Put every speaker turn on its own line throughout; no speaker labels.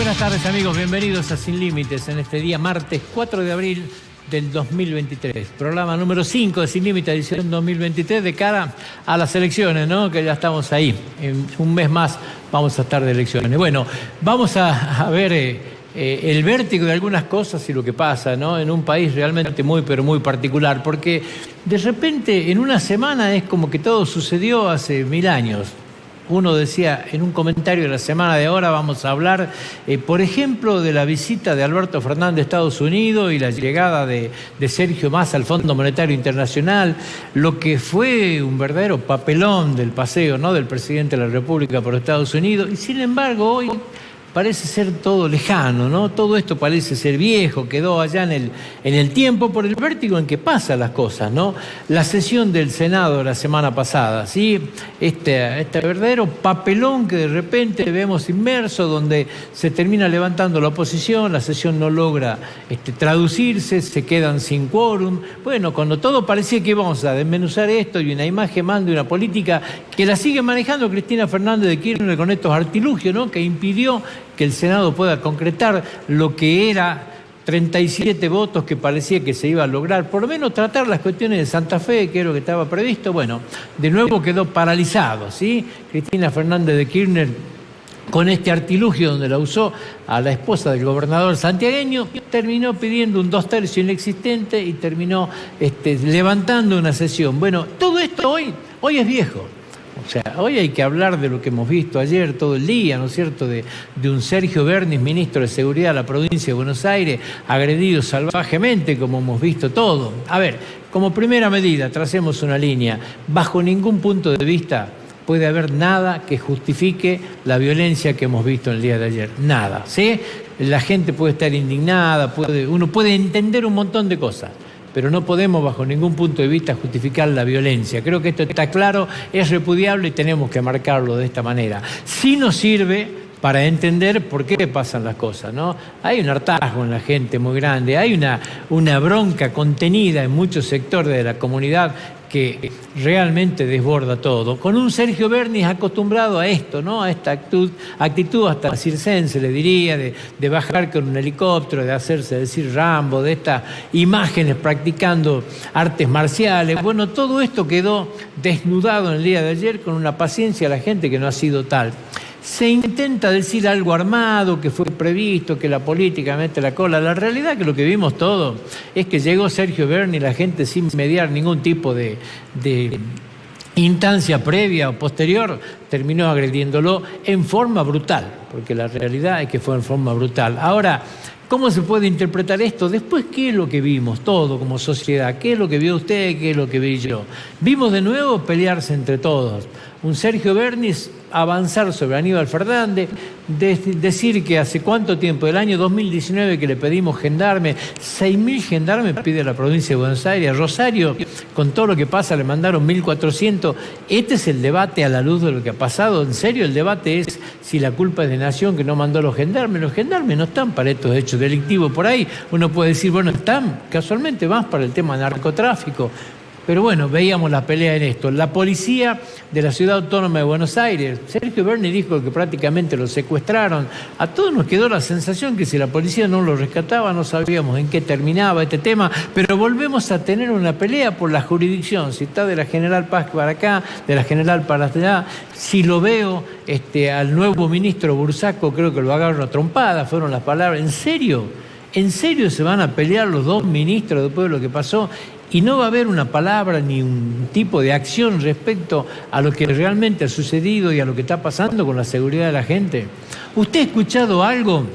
Buenas tardes, amigos, bienvenidos a Sin Límites en este día martes 4 de abril del 2023. Programa número 5 de Sin Límites, edición 2023, de cara a las elecciones, ¿no? Que ya estamos ahí. En un mes más vamos a estar de elecciones. Bueno, vamos a ver el vértigo de algunas cosas y lo que pasa, ¿no? En un país realmente muy, pero muy particular, porque de repente en una semana es como que todo sucedió hace 1000 años. Uno decía en un comentario de la semana de ahora, vamos a hablar, por ejemplo, de la visita de Alberto Fernández a Estados Unidos y la llegada de Sergio Massa al Fondo Monetario Internacional, lo que fue un verdadero papelón del paseo, ¿no?, del presidente de la República por Estados Unidos. Y sin embargo, hoy parece ser todo lejano, ¿no? Todo esto parece ser viejo, quedó allá en el tiempo por el vértigo en que pasan las cosas, ¿no? La sesión del Senado la semana pasada, ¿sí? Este verdadero papelón que de repente vemos inmerso, donde se termina levantando la oposición, la sesión no logra traducirse, se quedan sin quórum. Bueno, cuando todo parecía que íbamos a desmenuzar esto y una imagen más de una política que la sigue manejando Cristina Fernández de Kirchner con estos artilugios, ¿no?, que impidió que el Senado pueda concretar lo que era 37 votos que parecía que se iba a lograr, por lo menos tratar las cuestiones de Santa Fe, que era lo que estaba previsto. Bueno, de nuevo quedó paralizado, ¿sí? Cristina Fernández de Kirchner, con este artilugio donde la usó a la esposa del gobernador santiagueño, terminó pidiendo un 2/3 inexistente y terminó levantando una sesión. Bueno, todo esto hoy es viejo. O sea, hoy hay que hablar de lo que hemos visto ayer todo el día, ¿no es cierto?, de un Sergio Bernis, ministro de Seguridad de la provincia de Buenos Aires, agredido salvajemente, como hemos visto todo. A ver, como primera medida, tracemos una línea. Bajo ningún punto de vista puede haber nada que justifique la violencia que hemos visto el día de ayer. Nada, ¿sí? La gente puede estar indignada, uno puede entender un montón de cosas, pero no podemos bajo ningún punto de vista justificar la violencia. Creo que esto está claro, es repudiable y tenemos que marcarlo de esta manera. Sí nos sirve para entender por qué pasan las cosas, ¿no? Hay un hartazgo en la gente muy grande, hay una bronca contenida en muchos sectores de la comunidad que realmente desborda todo. Con un Sergio Bernis acostumbrado a esto, ¿no?, a esta actitud hasta circense, le diría, de bajar con un helicóptero, de hacerse decir Rambo, de estas imágenes practicando artes marciales. Bueno, todo esto quedó desnudado en el día de ayer con una paciencia a la gente que no ha sido tal. Se intenta decir algo armado, que fue previsto, que la política mete la cola. La realidad que lo que vimos todo es que llegó Sergio Bernis, la gente sin mediar ningún tipo de instancia previa o posterior, terminó agrediéndolo en forma brutal, porque la realidad es que fue en forma brutal. Ahora, ¿cómo se puede interpretar esto? Después, ¿qué es lo que vimos todo como sociedad? ¿Qué es lo que vio usted? ¿Qué es lo que vi yo? Vimos de nuevo pelearse entre todos. Un Sergio Bernis avanzar sobre Aníbal Fernández, decir que hace cuánto tiempo, del año 2019 que le pedimos gendarme, 6.000 gendarmes pide la provincia de Buenos Aires. Rosario, con todo lo que pasa, le mandaron 1.400. Este es el debate a la luz de lo que ha pasado. En serio, el debate es si la culpa es de Nación, que no mandó a los gendarmes. Los gendarmes no están para estos hechos delictivos. Por ahí uno puede decir, bueno, están casualmente más para el tema narcotráfico. Pero bueno, veíamos la pelea en esto. La policía de la Ciudad Autónoma de Buenos Aires, Sergio Bernis dijo que prácticamente lo secuestraron. A todos nos quedó la sensación que si la policía no lo rescataba, no sabíamos en qué terminaba este tema, pero volvemos a tener una pelea por la jurisdicción. Si está de la General Paz para acá, de la General para allá. Si lo veo al nuevo ministro Bursaco, creo que lo agarro a trompada, fueron las palabras. ¿En serio? ¿En serio se van a pelear los dos ministros después de lo que pasó? Y no va a haber una palabra ni un tipo de acción respecto a lo que realmente ha sucedido y a lo que está pasando con la seguridad de la gente. ¿Usted ha escuchado algo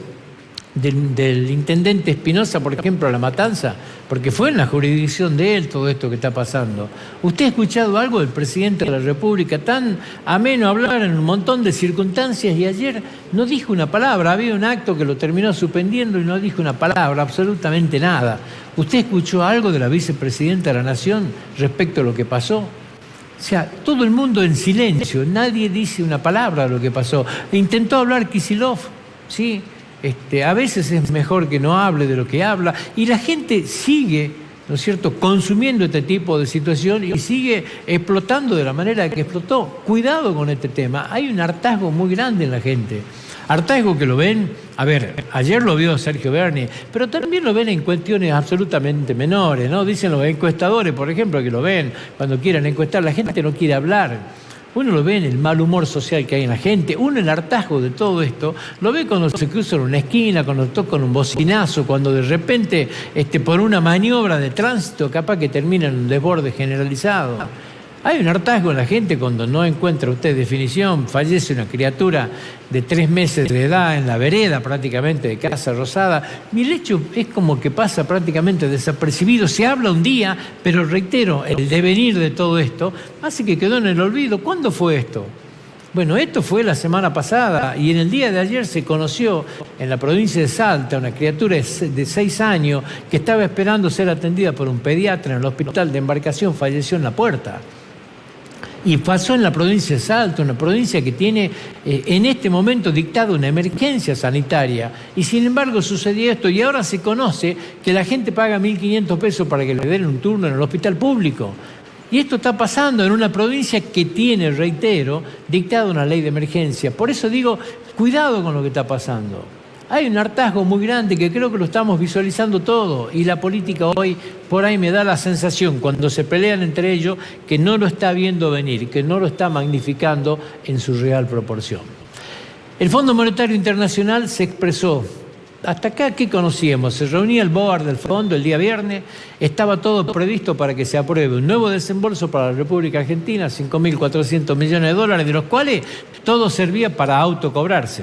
del intendente Espinosa, por ejemplo, a La Matanza? Porque fue en la jurisdicción de él todo esto que está pasando. ¿Usted ha escuchado algo del presidente de la República? Tan ameno hablar en un montón de circunstancias y ayer no dijo una palabra. Había un acto que lo terminó suspendiendo y no dijo una palabra, absolutamente nada. ¿Usted escuchó algo de la vicepresidenta de la Nación respecto a lo que pasó? O sea, todo el mundo en silencio, nadie dice una palabra de lo que pasó. Intentó hablar Kicillof, ¿sí? A veces es mejor que no hable de lo que habla y la gente sigue, ¿no es cierto?, consumiendo este tipo de situación y sigue explotando de la manera que explotó. Cuidado con este tema, hay un hartazgo muy grande en la gente. Hartazgo que lo ven, a ver, ayer lo vio Sergio Berni, pero también lo ven en cuestiones absolutamente menores, ¿no? Dicen los encuestadores, por ejemplo, que lo ven cuando quieren encuestar, la gente no quiere hablar. Uno lo ve en el mal humor social que hay en la gente, uno el hartazgo de todo esto, lo ve cuando se cruza en una esquina, cuando toca un bocinazo, cuando de repente por una maniobra de tránsito capaz que termina en un desborde generalizado. Hay un hartazgo en la gente cuando no encuentra usted definición, fallece una criatura de 3 meses de edad en la vereda prácticamente de Casa Rosada, y el hecho es como que pasa prácticamente desapercibido, se habla un día, pero reitero, el devenir de todo esto hace que quedó en el olvido. ¿Cuándo fue esto? Bueno, esto fue la semana pasada y en el día de ayer se conoció en la provincia de Salta una criatura de 6 años que estaba esperando ser atendida por un pediatra en el hospital de Embarcación, falleció en la puerta. Y pasó en la provincia de Salta, una provincia que tiene en este momento dictada una emergencia sanitaria. Y sin embargo sucedió esto y ahora se conoce que la gente paga 1.500 pesos para que le den un turno en el hospital público. Y esto está pasando en una provincia que tiene, reitero, dictada una ley de emergencia. Por eso digo, cuidado con lo que está pasando. Hay un hartazgo muy grande que creo que lo estamos visualizando todo y la política hoy por ahí me da la sensación cuando se pelean entre ellos que no lo está viendo venir, que no lo está magnificando en su real proporción. El Fondo Monetario Internacional se expresó. Hasta acá, ¿qué conocíamos? Se reunía el board del fondo el día viernes, estaba todo previsto para que se apruebe un nuevo desembolso para la República Argentina, 5.400 millones de dólares, de los cuales todo servía para autocobrarse.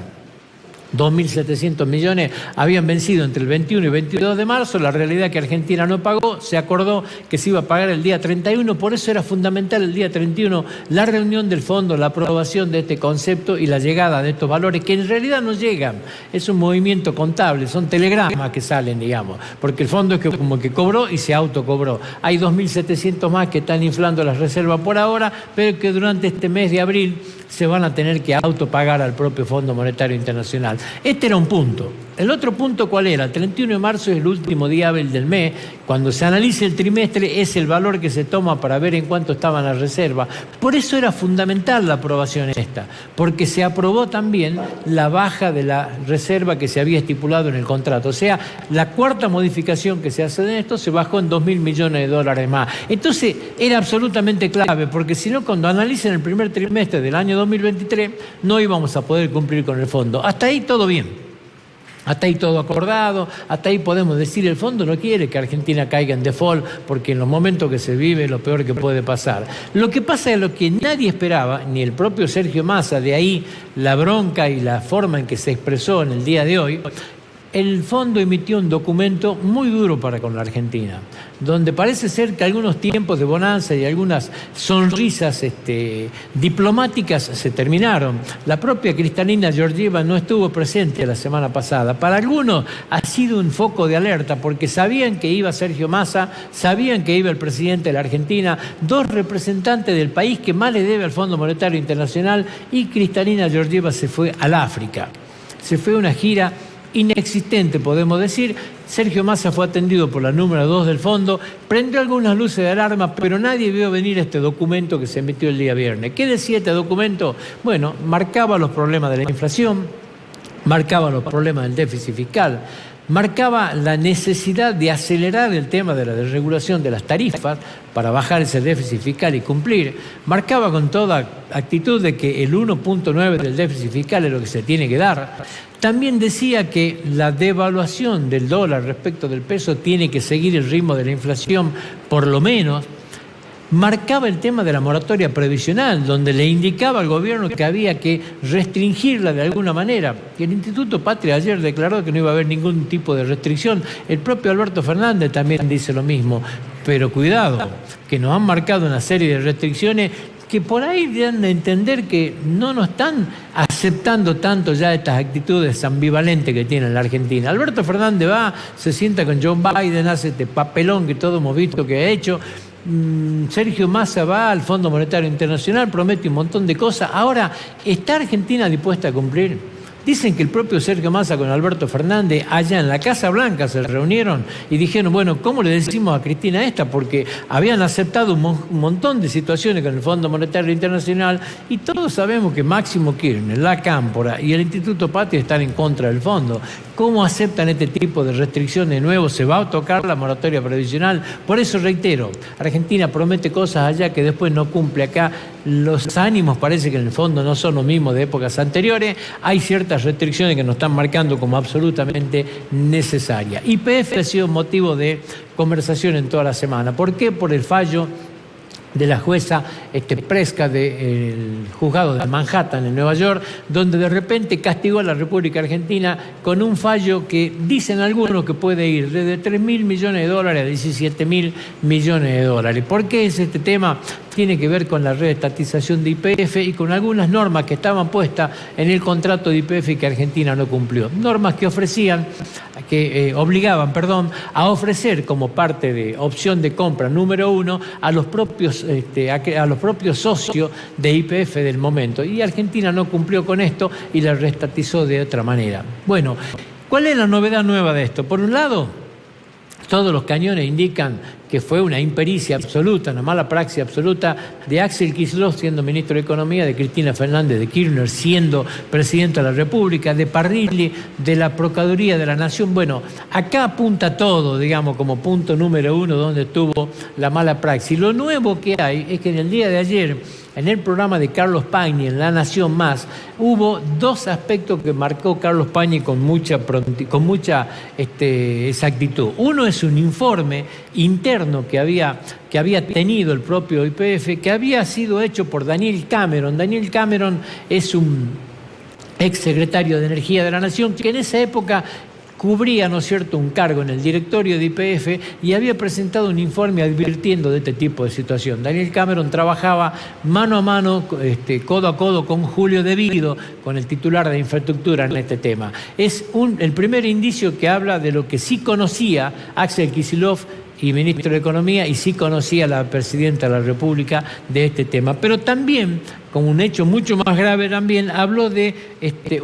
2.700 millones habían vencido entre el 21 y 22 de marzo, la realidad es que Argentina no pagó, se acordó que se iba a pagar el día 31, por eso era fundamental el día 31 la reunión del fondo, la aprobación de este concepto y la llegada de estos valores que en realidad no llegan, es un movimiento contable, son telegramas que salen, digamos, porque el fondo es que como que cobró y se autocobró. Hay 2.700 más que están inflando las reservas por ahora, pero que durante este mes de abril se van a tener que autopagar al propio Fondo Monetario Internacional. Este era un punto. El otro punto, ¿cuál era? El 31 de marzo es el último día hábil del mes. Cuando se analice el trimestre es el valor que se toma para ver en cuánto estaban las reservas. Por eso era fundamental la aprobación esta, porque se aprobó también la baja de la reserva que se había estipulado en el contrato. O sea, la cuarta modificación que se hace de esto se bajó en 2.000 millones de dólares más. Entonces era absolutamente clave, porque si no, cuando analicen el primer trimestre del año 2023, no íbamos a poder cumplir con el fondo. Hasta ahí todo bien. Hasta ahí todo acordado, hasta ahí podemos decir el fondo no quiere que Argentina caiga en default porque en los momentos que se vive es lo peor que puede pasar. Lo que pasa es lo que nadie esperaba, ni el propio Sergio Massa, de ahí la bronca y la forma en que se expresó en el día de hoy. El fondo emitió un documento muy duro para con la Argentina, donde parece ser que algunos tiempos de bonanza y algunas sonrisas diplomáticas se terminaron. La propia Kristalina Georgieva no estuvo presente la semana pasada. Para algunos ha sido un foco de alerta porque sabían que iba Sergio Massa, sabían que iba el presidente de la Argentina, dos representantes del país que más le debe al Fondo Monetario Internacional, y Kristalina Georgieva se fue al África. Se fue a una gira inexistente, podemos decir. Sergio Massa fue atendido por la número 2 del fondo, prendió algunas luces de alarma, pero nadie vio venir este documento que se emitió el día viernes. ¿Qué decía este documento? Bueno, marcaba los problemas de la inflación, marcaba los problemas del déficit fiscal, marcaba la necesidad de acelerar el tema de la desregulación de las tarifas para bajar ese déficit fiscal y cumplir, marcaba con toda actitud de que el 1.9 del déficit fiscal es lo que se tiene que dar. También decía que la devaluación del dólar respecto del peso tiene que seguir el ritmo de la inflación por lo menos. Marcaba el tema de la moratoria previsional, donde le indicaba al gobierno que había que restringirla de alguna manera. Y el Instituto Patria ayer declaró que no iba a haber ningún tipo de restricción. El propio Alberto Fernández también dice lo mismo. Pero cuidado, que nos han marcado una serie de restricciones que por ahí dan a entender que no nos están aceptando tanto ya estas actitudes ambivalentes que tiene la Argentina. Alberto Fernández va, se sienta con John Biden, hace este papelón que todos hemos visto que ha hecho. Sergio Massa va al Fondo Monetario Internacional, promete un montón de cosas. Ahora, ¿está Argentina dispuesta a cumplir? Dicen que el propio Sergio Massa con Alberto Fernández allá en la Casa Blanca se reunieron y dijeron, bueno, ¿cómo le decimos a Cristina esta? Porque habían aceptado un montón de situaciones con el Fondo Monetario Internacional y todos sabemos que Máximo Kirchner, la Cámpora y el Instituto Patria están en contra del fondo. ¿Cómo aceptan este tipo de restricciones de nuevo? ¿Se va a tocar la moratoria previsional? Por eso reitero, Argentina promete cosas allá que después no cumple acá. Los ánimos parece que en el fondo no son los mismos de épocas anteriores. Hay ciertas restricciones que nos están marcando como absolutamente necesarias. YPF ha sido motivo de conversación en toda la semana. ¿Por qué? Por el fallo de la jueza Presca del juzgado de Manhattan en Nueva York, donde de repente castigó a la República Argentina con un fallo que dicen algunos que puede ir desde $3.000 millones a $17.000 millones. ¿Por qué es este tema? Tiene que ver con la reestatización de YPF y con algunas normas que estaban puestas en el contrato de YPF que Argentina no cumplió. Normas que obligaban a ofrecer como parte de opción de compra número 1 a los propios socios de YPF del momento. Y Argentina no cumplió con esto y la reestatizó de otra manera. Bueno, ¿cuál es la novedad nueva de esto? Por un lado, todos los cañones indican que fue una impericia absoluta, una mala praxis absoluta de Axel Kicillof siendo ministro de Economía, de Cristina Fernández de Kirchner siendo presidenta de la República, de Parrilli, de la Procuraduría de la Nación. Bueno, acá apunta todo, digamos, como punto número 1 donde estuvo la mala praxis. Lo nuevo que hay es que en el día de ayer, en el programa de Carlos Pañi en La Nación Más, hubo dos aspectos que marcó Carlos Pañi con mucha exactitud. Uno es un informe interno que había tenido el propio YPF, que había sido hecho por Daniel Cameron. Daniel Cameron es un exsecretario de Energía de la Nación que en esa época cubría, ¿no es cierto?, un cargo en el directorio de YPF y había presentado un informe advirtiendo de este tipo de situación. Daniel Cameron trabajaba mano a mano, codo a codo con Julio De Vido, con el titular de infraestructura en este tema. Es el primer indicio que habla de lo que sí conocía Axel Kicillof y ministro de Economía, y sí conocía la presidenta de la República de este tema. Pero también, como un hecho mucho más grave también, habló de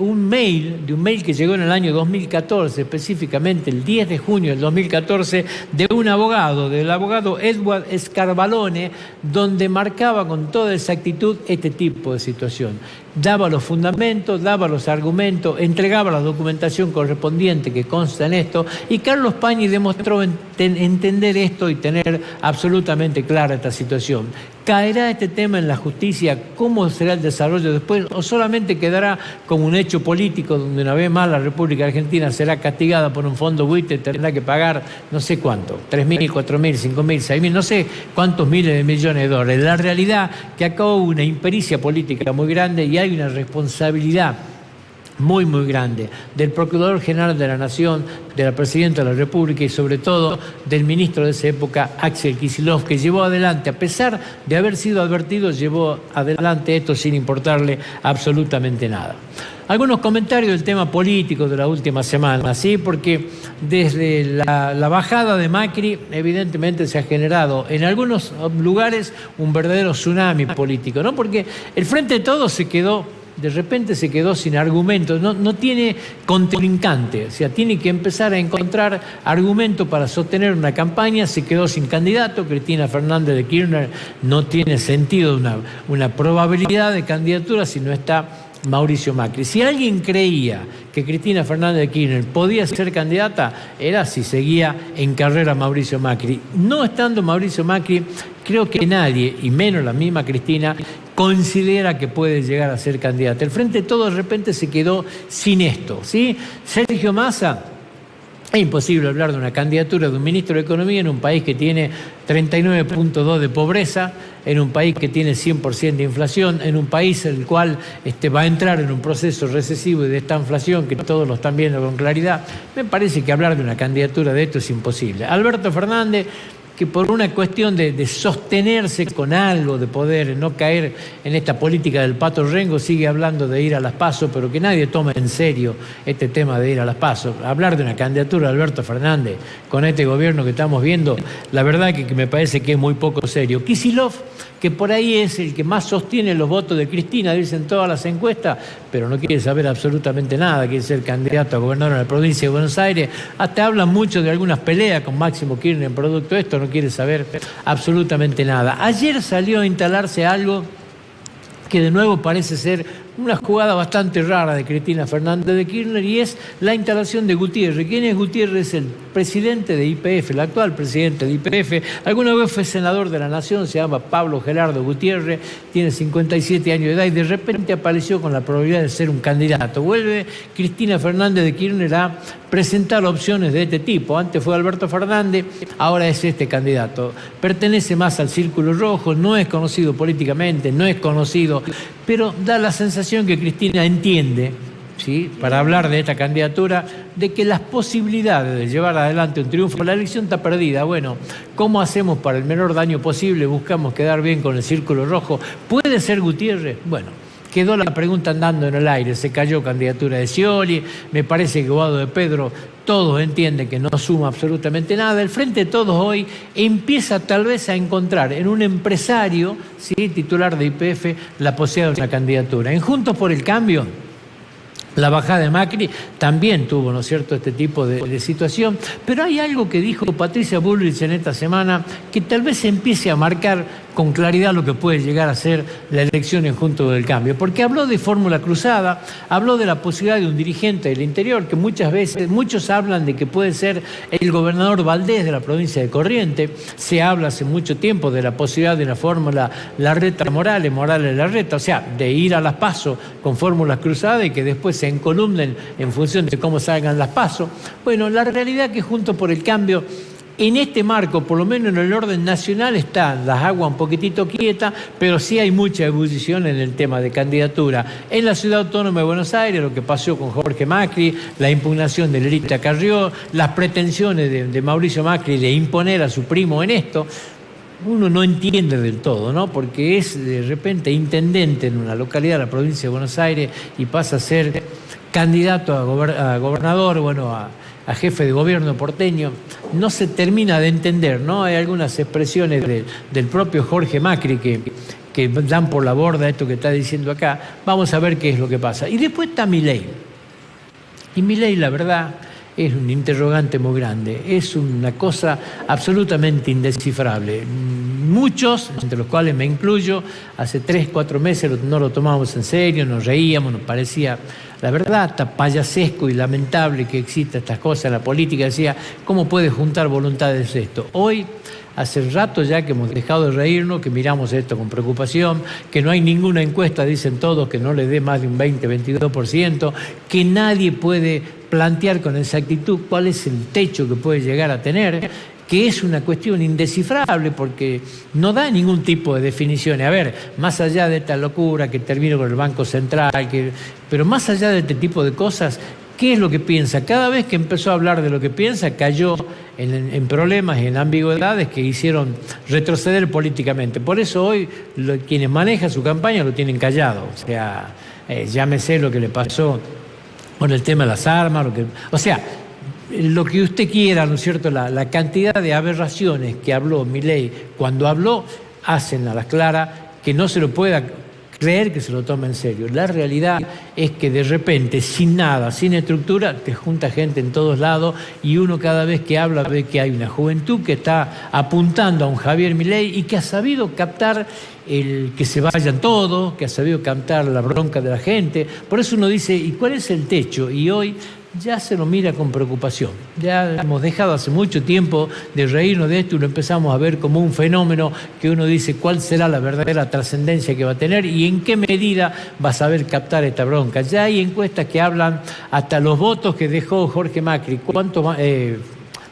un mail que llegó en el año 2014, específicamente el 10 de junio del 2014, del abogado Edward Scarvalone, donde marcaba con toda exactitud este tipo de situación. Daba los fundamentos, daba los argumentos, entregaba la documentación correspondiente que consta en esto, y Carlos Pañi demostró entender esto y tener absolutamente clara esta situación. ¿Caerá este tema en la justicia? ¿Cómo será el desarrollo después? ¿O solamente quedará como un hecho político donde una vez más la República Argentina será castigada por un fondo buitre y tendrá que pagar no sé cuánto, 3.000, 4.000, 5.000, 6.000, no sé cuántos miles de millones de dólares? La realidad que acá hubo una impericia política muy grande y hay una responsabilidad muy, muy grande del Procurador General de la Nación, de la Presidenta de la República y sobre todo del ministro de esa época, Axel Kicillof, que llevó adelante, a pesar de haber sido advertido, llevó adelante esto sin importarle absolutamente nada. Algunos comentarios del tema político de la última semana, ¿sí? Porque desde la bajada de Macri, evidentemente se ha generado en algunos lugares un verdadero tsunami político, ¿no? Porque el Frente de Todos de repente se quedó sin argumentos, no tiene contrincante, o sea, tiene que empezar a encontrar argumentos para sostener una campaña, se quedó sin candidato, Cristina Fernández de Kirchner no tiene sentido una probabilidad de candidatura si no está Mauricio Macri. Si alguien creía que Cristina Fernández de Kirchner podía ser candidata, era si seguía en carrera Mauricio Macri. No estando Mauricio Macri, creo que nadie, y menos la misma Cristina, considera que puede llegar a ser candidata. El Frente de Todos de repente se quedó sin esto, ¿sí? Sergio Massa, es imposible hablar de una candidatura de un ministro de Economía en un país que tiene 39.2 de pobreza, en un país que tiene 100% de inflación, en un país el cual va a entrar en un proceso recesivo y de esta inflación que todos lo están viendo con claridad. Me parece que hablar de una candidatura de esto es imposible. Alberto Fernández, que por una cuestión de sostenerse con algo de poder, no caer en esta política del pato rengo, sigue hablando de ir a las PASO, pero que nadie tome en serio este tema de ir a las PASO. Hablar de una candidatura de Alberto Fernández con este gobierno que estamos viendo, la verdad que me parece que es muy poco serio. Kicillof, que por ahí es el que más sostiene los votos de Cristina, dicen todas las encuestas, pero no quiere saber absolutamente nada, quiere ser candidato a gobernador en la provincia de Buenos Aires. Hasta hablan mucho de algunas peleas con Máximo Kirchner en producto de esto, no quiere saber absolutamente nada. Ayer salió a instalarse algo que de nuevo parece ser una jugada bastante rara de Cristina Fernández de Kirchner, y es la instalación de Gutiérrez. ¿Quién es Gutiérrez? El presidente de YPF, el actual presidente de YPF. Alguna vez fue senador de la Nación, se llama Pablo Gerardo Gutiérrez, tiene 57 años de edad y de repente apareció con la probabilidad de ser un candidato. Vuelve Cristina Fernández de Kirchner a presentar opciones de este tipo. Antes fue Alberto Fernández, ahora es este candidato. Pertenece más al Círculo Rojo, no es conocido políticamente, no es conocido, pero da la sensación que Cristina entiende, ¿sí?, para hablar de esta candidatura, de que las posibilidades de llevar adelante un triunfo, la elección está perdida. Bueno, ¿cómo hacemos para el menor daño posible? Buscamos quedar bien con el Círculo Rojo. ¿Puede ser Gutiérrez? Bueno, quedó la pregunta andando en el aire, se cayó candidatura de Scioli, me parece que Guado de Pedro, todos entienden que no suma absolutamente nada. El Frente de Todos hoy empieza tal vez a encontrar en un empresario, ¿sí?, titular de YPF, la posibilidad de una candidatura. En Juntos por el Cambio, la bajada de Macri también tuvo, ¿no es cierto?, este tipo de situación. Pero hay algo que dijo Patricia Bullrich en esta semana que tal vez empiece a marcar con claridad lo que puede llegar a ser la elección en Juntos del Cambio. Porque habló de fórmula cruzada, habló de la posibilidad de un dirigente del interior, que muchas veces, muchos hablan de que puede ser el gobernador Valdés de la provincia de Corrientes. Se habla hace mucho tiempo de la posibilidad de la fórmula Larreta-Morales, Morales-Larreta, o sea, de ir a las PASO con fórmulas cruzadas y que después se encolumnen en función de cómo salgan las PASO. Bueno, la realidad es que Juntos por el Cambio, en este marco, por lo menos en el orden nacional, están las aguas un poquitito quietas, pero sí hay mucha ebullición en el tema de candidatura. En la Ciudad Autónoma de Buenos Aires, lo que pasó con Jorge Macri, la impugnación de Lerita Carrió, las pretensiones de Mauricio Macri de imponer a su primo en esto, uno no entiende del todo, ¿no? Porque es de repente intendente en una localidad de la provincia de Buenos Aires y pasa a ser candidato a gobernador, bueno, a jefe de gobierno porteño. No se termina de entender, ¿no? Hay algunas expresiones del propio Jorge Macri que dan por la borda esto que está diciendo acá. Vamos a ver qué es lo que pasa. Y después está Milei. Y Milei, la verdad, es un interrogante muy grande. Es una cosa absolutamente indescifrable. Muchos, entre los cuales me incluyo, hace 3, 4 meses no lo tomábamos en serio, nos reíamos, nos parecía, la verdad, hasta payasesco y lamentable que exista estas cosas en la política. Decía, ¿cómo puede juntar voluntades esto? Hoy, hace rato ya que hemos dejado de reírnos, que miramos esto con preocupación, que no hay ninguna encuesta, dicen todos, que no le dé más de un 20-22%, que nadie puede plantear con exactitud cuál es el techo que puede llegar a tener, que es una cuestión indescifrable porque no da ningún tipo de definiciones. A ver, más allá de esta locura que termina con el Banco Central, pero más allá de este tipo de cosas, ¿qué es lo que piensa? Cada vez que empezó a hablar de lo que piensa, cayó en problemas, en ambigüedades que hicieron retroceder políticamente. Por eso hoy quienes manejan su campaña lo tienen callado. O sea, llámese lo que le pasó con el tema de las armas, lo que usted quiera, ¿no es cierto? La cantidad de aberraciones que habló Milei cuando habló hacen a las claras que no se lo pueda creer, que se lo tome en serio. La realidad es que de repente, sin nada, sin estructura, te junta gente en todos lados y uno cada vez que habla ve que hay una juventud que está apuntando a un Javier Milei y que ha sabido captar el que se vayan todos, que ha sabido captar la bronca de la gente. Por eso uno dice, ¿y cuál es el techo? Y hoy ya se lo mira con preocupación. Ya hemos dejado hace mucho tiempo de reírnos de esto y lo empezamos a ver como un fenómeno que uno dice cuál será la verdadera trascendencia que va a tener y en qué medida va a saber captar esta bronca. Ya hay encuestas que hablan hasta los votos que dejó Jorge Macri,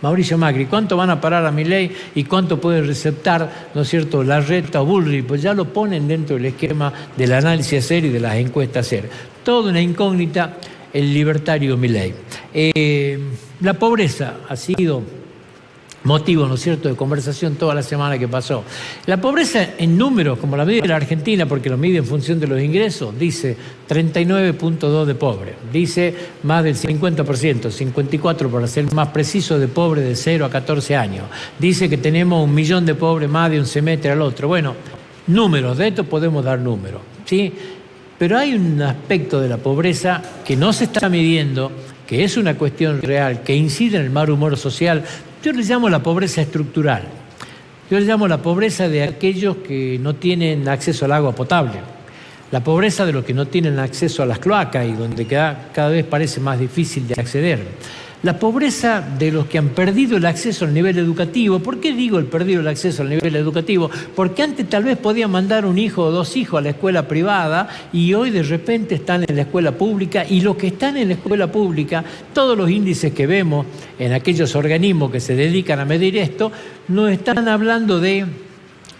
Mauricio Macri, cuánto van a parar a Milei y cuánto puede receptar, ¿no es cierto?, Larreta o Bullrich, pues ya lo ponen dentro del esquema del análisis a hacer y de las encuestas a hacer. Toda una incógnita el libertario Milei. La pobreza ha sido motivo, ¿no es cierto?, de conversación toda la semana que pasó. La pobreza en números, como la mide la Argentina, porque lo mide en función de los ingresos, dice 39.2 de pobre, dice más del 50%, 54 para ser más preciso, de pobre de 0 a 14 años. Dice que tenemos 1 millón de pobres más de un semestre al otro. Bueno, números, de esto podemos dar números, ¿sí? Pero hay un aspecto de la pobreza que no se está midiendo, que es una cuestión real, que incide en el mal humor social. Yo le llamo la pobreza estructural. Yo le llamo la pobreza de aquellos que no tienen acceso al agua potable, la pobreza de los que no tienen acceso a las cloacas y donde cada vez parece más difícil de acceder. La pobreza de los que han perdido el acceso al nivel educativo. ¿Por qué digo el perdido el acceso al nivel educativo? Porque antes tal vez podían mandar un hijo o dos hijos a la escuela privada y hoy de repente están en la escuela pública, y los que están en la escuela pública, todos los índices que vemos en aquellos organismos que se dedican a medir esto, nos están hablando de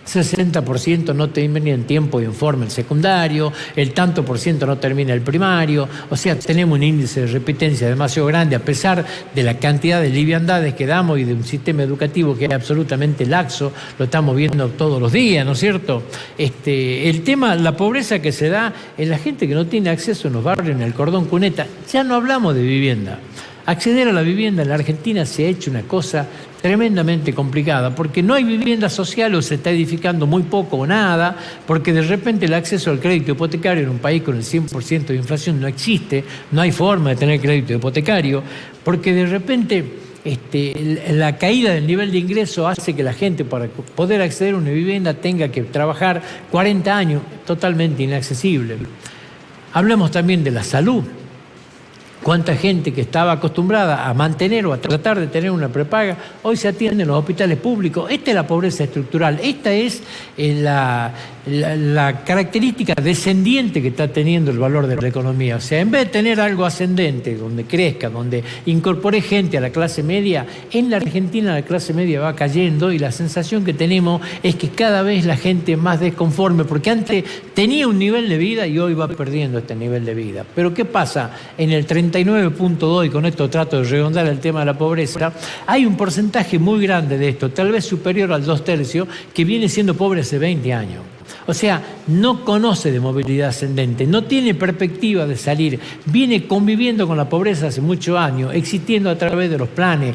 60% no termina en tiempo y en forma el secundario, el tanto por ciento no termina el primario. O sea, tenemos un índice de repitencia demasiado grande, a pesar de la cantidad de liviandades que damos y de un sistema educativo que es absolutamente laxo. Lo estamos viendo todos los días, ¿no es cierto? El tema, la pobreza que se da en la gente que no tiene acceso en los barrios, en el cordón cuneta. Ya no hablamos de vivienda. Acceder a la vivienda en la Argentina se ha hecho una cosa tremendamente complicada, porque no hay vivienda social o se está edificando muy poco o nada, porque de repente el acceso al crédito hipotecario en un país con el 100% de inflación no existe, no hay forma de tener crédito hipotecario, porque de repente la caída del nivel de ingreso hace que la gente, para poder acceder a una vivienda, tenga que trabajar 40 años, totalmente inaccesible. Hablemos también de la salud. Cuánta gente que estaba acostumbrada a mantener o a tratar de tener una prepaga, hoy se atiende en los hospitales públicos. Esta es la pobreza estructural, esta es la característica descendiente que está teniendo el valor de la economía. O sea, en vez de tener algo ascendente, donde crezca, donde incorpore gente a la clase media, en la Argentina la clase media va cayendo, y la sensación que tenemos es que cada vez la gente es más desconforme, porque antes tenía un nivel de vida y hoy va perdiendo este nivel de vida. Pero ¿qué pasa? En el 39.2, y con esto trato de redondar el tema de la pobreza, hay un porcentaje muy grande de esto, tal vez superior al 2/3, que viene siendo pobre hace 20 años. O sea, no conoce de movilidad ascendente, no tiene perspectiva de salir, viene conviviendo con la pobreza hace muchos años, existiendo a través de los planes,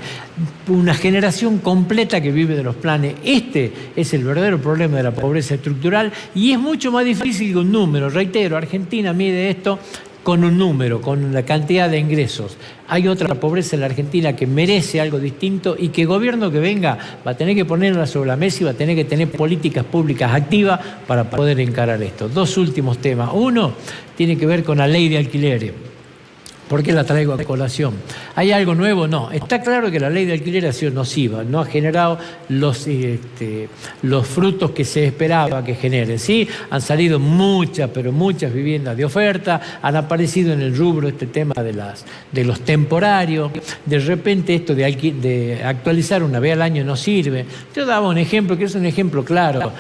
una generación completa que vive de los planes. Este es el verdadero problema de la pobreza estructural, y es mucho más difícil que un número. Reitero, Argentina mide esto con un número, con la cantidad de ingresos. Hay otra pobreza en la Argentina que merece algo distinto, y que el gobierno que venga va a tener que ponerla sobre la mesa y va a tener que tener políticas públicas activas para poder encarar esto. Dos últimos temas. Uno tiene que ver con la ley de alquileres. ¿Por qué la traigo a colación? ¿Hay algo nuevo? No. Está claro que la ley de alquiler ha sido nociva, no ha generado los frutos que se esperaba que genere. Sí, han salido muchas, pero muchas viviendas de oferta, han aparecido en el rubro este tema de los temporarios. De repente esto de actualizar una vez al año no sirve. Yo daba un ejemplo, que es un ejemplo claro.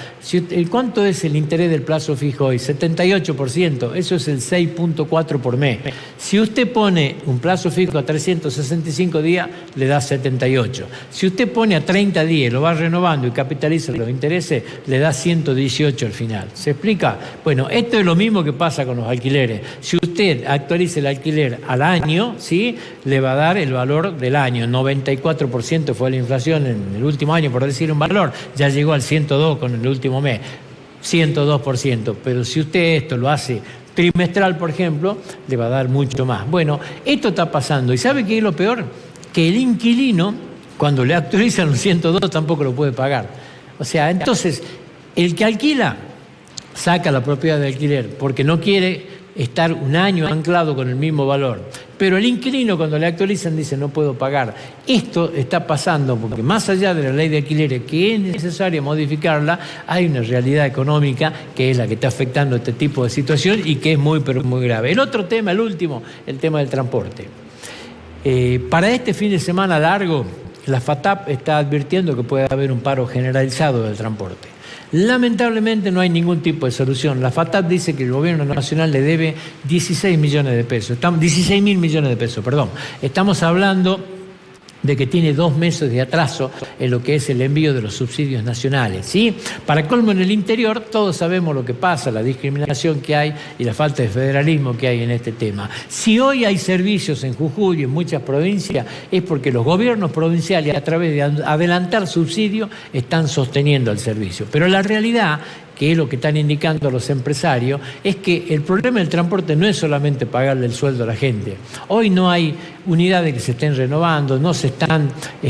¿Cuánto es el interés del plazo fijo hoy? 78%, eso es el 6.4 por mes. Si usted pone un plazo fijo a 365 días, le da 78. Si usted pone a 30 días, lo va renovando y capitaliza los intereses, le da 118 al final. ¿Se explica? Bueno, esto es lo mismo que pasa con los alquileres. Si usted actualiza el alquiler al año, ¿sí?, le va a dar el valor del año. 94% fue la inflación en el último año, por decir un valor. Ya llegó al 102 con el último mes. 102%. Pero si usted esto lo hace trimestral, por ejemplo, le va a dar mucho más. Bueno, esto está pasando. ¿Y sabe qué es lo peor? Que el inquilino, cuando le actualizan un 102, tampoco lo puede pagar. O sea, entonces, el que alquila saca la propiedad de alquiler porque no quiere estar un año anclado con el mismo valor. Pero el inquilino, cuando le actualizan, dice no puedo pagar. Esto está pasando porque, más allá de la ley de alquileres, que es necesario modificarla, hay una realidad económica que es la que está afectando este tipo de situación y que es muy, pero muy grave. El otro tema, el último, el tema del transporte. Para este fin de semana largo, la FATAP está advirtiendo que puede haber un paro generalizado del transporte. Lamentablemente no hay ningún tipo de solución. La FATAP dice que el gobierno nacional le debe 16 millones de pesos. 16.000 millones de pesos, perdón. Estamos hablando de que tiene 2 meses de atraso en lo que es el envío de los subsidios nacionales, ¿sí? Para colmo, en el interior todos sabemos lo que pasa, la discriminación que hay y la falta de federalismo que hay en este tema. Si hoy hay servicios en Jujuy y en muchas provincias, es porque los gobiernos provinciales, a través de adelantar subsidios, están sosteniendo el servicio. Pero la realidad que es lo que están indicando los empresarios, es que el problema del transporte no es solamente pagarle el sueldo a la gente. Hoy no hay unidades que se estén renovando, no se están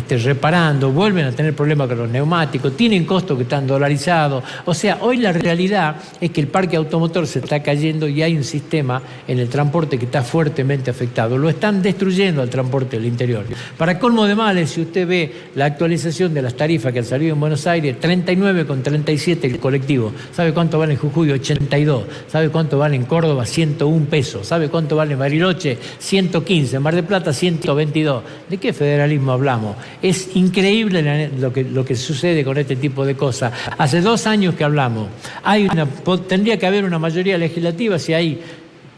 reparando, vuelven a tener problemas con los neumáticos, tienen costos que están dolarizados. O sea, hoy la realidad es que el parque automotor se está cayendo y hay un sistema en el transporte que está fuertemente afectado. Lo están destruyendo al transporte del interior. Para colmo de males, si usted ve la actualización de las tarifas que han salido en Buenos Aires, 39,37 el colectivo. ¿Sabe cuánto vale en Jujuy? 82. ¿Sabe cuánto vale en Córdoba? 101 pesos. ¿Sabe cuánto vale en Bariloche? 115. En Mar del Plata, 122. ¿De qué federalismo hablamos? Es increíble lo que sucede con este tipo de cosas. Hace 2 años que hablamos. Tendría que haber una mayoría legislativa si hay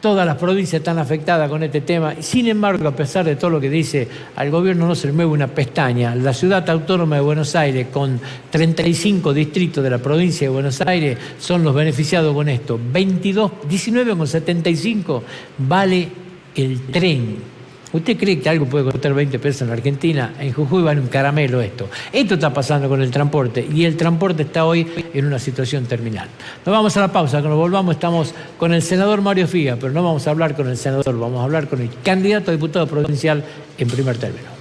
todas las provincias están afectadas con este tema. Sin embargo, a pesar de todo lo que dice, al gobierno no se le mueve una pestaña. La ciudad autónoma de Buenos Aires, con 35 distritos de la provincia de Buenos Aires, son los beneficiados con esto. 19,75 vale el tren. ¿Usted cree que algo puede costar 20 pesos en la Argentina? En Jujuy vale un caramelo esto. Esto está pasando con el transporte y el transporte está hoy en una situación terminal. Nos vamos a la pausa. Cuando volvamos estamos con el senador Mario Figa, pero no vamos a hablar con el senador, vamos a hablar con el candidato a diputado provincial en primer término.